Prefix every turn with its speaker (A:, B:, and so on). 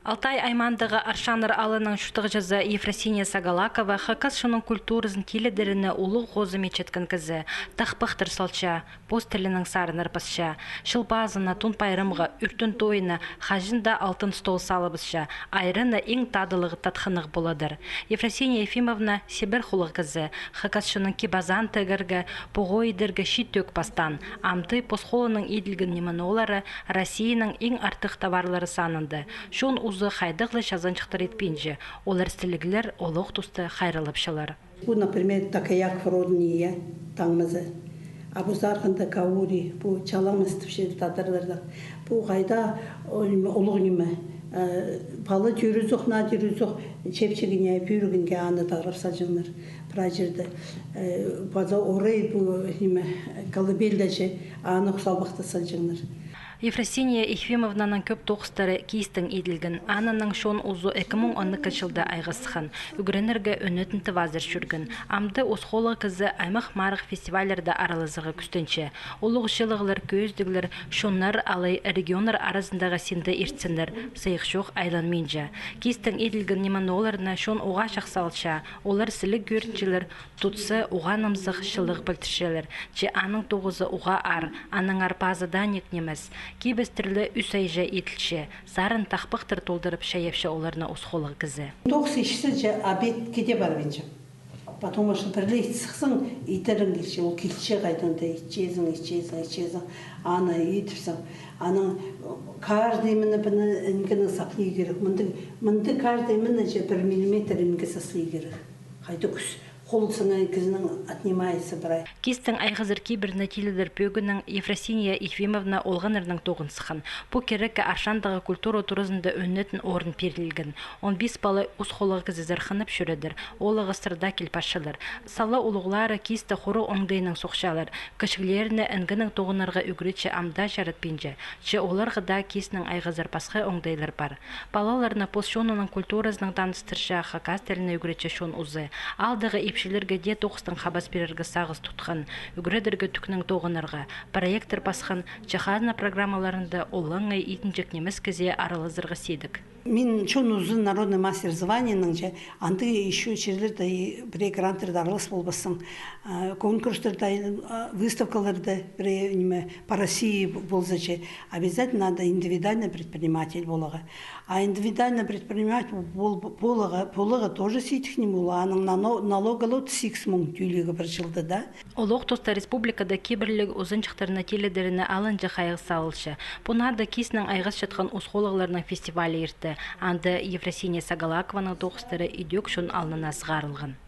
A: Алтай аймандығы Аршаныр алының шутығы жазы Ефросиния Сагалакова хакас шының культурызын келедеріні улы ғозы мечеткін кізі, тақпықтыр салча, постелінің сарыныр пасша, шылбазына тун пайрымға үртін тойына хажында алтын стол салыбызша, айрыны ең тадылығы татқынық боладыр. Ефросиния Ефимовна Сибір хулы кізі, хакас шының кибазан тігіргі, бұғой діргі шит пастан, амты посхолының еділгін немін олары Россияның ең артық товарлары санынды. Шон ұзы хайдықлы шазанчықтар етпенже, олар стілігілер олық тұсты хайрылыпшылар.
B: Бұл, например, такаяк родния таңмызы. Абузарғында каури, бұл чаламыз түпшеді татырларда. Бұл қайда олық неме. Балы жүрізіқ, на жүрізіқ, чепчігіне, бүйіргінге аны тағырса жыныр. Бұра жерді. База орай бұл колыбелдәші аны құсалбақтаса жыныр.
A: Ефросиния Ефимовнаның көп тоқыстары кейістің еділгін. Анының шон ұзу 2010 жылда айғысыған. Үгіренерге өнетін тывазыр жүргін. Амды осқолы кізі аймақ марық фестивалерді аралызығы күстінші. Олық жылығылар көздігілер, шонлар алай регионар арасындағы сенді ертсінлер, сайық жоқ айланменжі. Кейістің еділгін неман оларына шон оға шақсалша, олар сілі көрінчілер, тұтсы оға намзық шылық білтішелер. Че аның тоғызы оға ар, аның арпазыдан екнеміз. Кейбіз түрлі үсайжа етілші, сарын тақпықтыр толдырып шайепші оларына ұсқолығы кізі.
B: Тоқс ешісі жа абет кете бар бенчі. Потому что бірлі етсіқсің, етірін келші, ол келші қайдыңда ечезің, аны етіпсің. Аның каждый міні біні інгінің сақлый керек. Мінді каждый міні же 1 миллиметр інгі сақлый керек. Қайды күс. Қолысының кізінің отнимайсы бірай.
A: Кестің айғызыр кейбір нәтиледер пөгінің Ефросиния Ефимовна олғанырның тоғынсыған. Бұ керекке Аршандағы культура туризмді өннетін орын перілген. 15 балы ұс қолығы кізі зірхынып шүредір. Олығы сырда келпашылыр. Салы ұлығлары кесті хору оңдайының соқшалар. Кішілеріне әнгінің тоғынарға үгіретші амда жарыт пенже. Че оларға да кесінің айғызыр пасқы оңдайлар бар. Балаларына посшонының культурасының таныстырша хакас тіліне үгіретші шон ұзы. Алдығы епшілерге де тоқыстың қабас берергі сағыз тұтқан, үгіредерге түкнің тоғынырға, проектор басқан, чахазна программаларында олыңай итінжек немес кізе аралызырғы седік.
B: Мен чон ұзын народный мастер званияның же, анты еще черлерді бірі гранттырды аралыс болбасын, конкурстарда, выставкаларда бірі по России болза же, обязательно надо индивидуальный предприниматель болаға. А индивидуальный предприниматель болаға тоже сейтік не бола, аның налоғалы 6 мың тюйлігі бір жылды да.
A: Олық тоста республикада кебірліг ұзынчықтарына теледеріне алынжы қайғы салылшы. Бұнады кесінің айғыз жатқан ұсқолығыларының фестивалі ерті. Анды Ефросиния Сагалакованың тоқыстары идек шын алнына сығарылған.